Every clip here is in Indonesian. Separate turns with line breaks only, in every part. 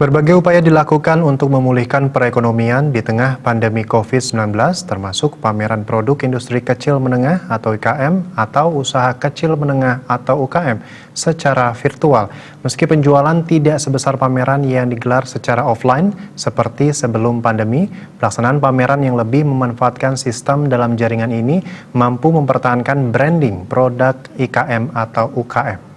Berbagai upaya dilakukan untuk memulihkan perekonomian di tengah pandemi COVID-19, termasuk pameran produk industri kecil menengah atau IKM atau usaha kecil menengah atau UKM secara virtual. Meski penjualan tidak sebesar pameran yang digelar secara offline seperti sebelum pandemi, pelaksanaan pameran yang lebih memanfaatkan sistem dalam jaringan ini mampu mempertahankan branding produk IKM atau UKM.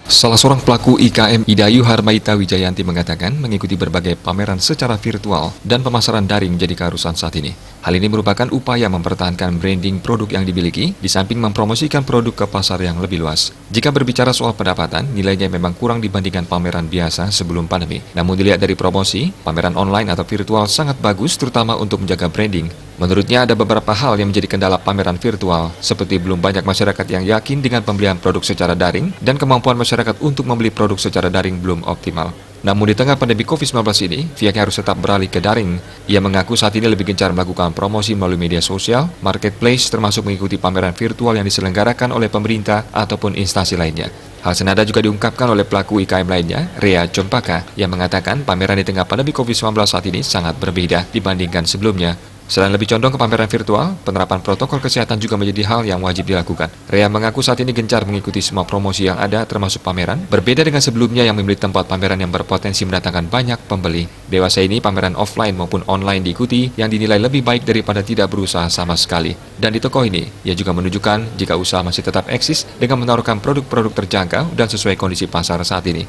Salah seorang pelaku IKM Idayu Harmaita Wijayanti mengatakan mengikuti berbagai pameran secara virtual dan pemasaran daring menjadi keharusan saat ini. Hal ini merupakan upaya mempertahankan branding produk yang dimiliki di samping mempromosikan produk ke pasar yang lebih luas. Jika berbicara soal pendapatan, nilainya memang kurang dibandingkan pameran biasa sebelum pandemi. Namun dilihat dari promosi, pameran online atau virtual sangat bagus terutama untuk menjaga branding. Menurutnya ada beberapa hal yang menjadi kendala pameran virtual, seperti belum banyak masyarakat yang yakin dengan pembelian produk secara daring dan kemampuan masyarakat untuk membeli produk secara daring belum optimal. Namun di tengah pandemi COVID-19 ini, pihaknya harus tetap beralih ke daring. Ia mengaku saat ini lebih gencar melakukan promosi melalui media sosial, marketplace, termasuk mengikuti pameran virtual yang diselenggarakan oleh pemerintah ataupun instansi lainnya. Hal senada juga diungkapkan oleh pelaku IKM lainnya, Rea Jompaka, yang mengatakan pameran di tengah pandemi COVID-19 saat ini sangat berbeda dibandingkan sebelumnya. Selain lebih condong ke pameran virtual, penerapan protokol kesehatan juga menjadi hal yang wajib dilakukan. Rea mengaku saat ini gencar mengikuti semua promosi yang ada termasuk pameran, berbeda dengan sebelumnya yang memilih tempat pameran yang berpotensi mendatangkan banyak pembeli. Dewasa ini pameran offline maupun online diikuti yang dinilai lebih baik daripada tidak berusaha sama sekali. Dan di toko ini, ia juga menunjukkan jika usaha masih tetap eksis dengan menaruhkan produk-produk terjangkau dan sesuai kondisi pasar saat ini.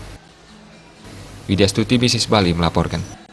Widya Stuti, Bisnis Bali melaporkan.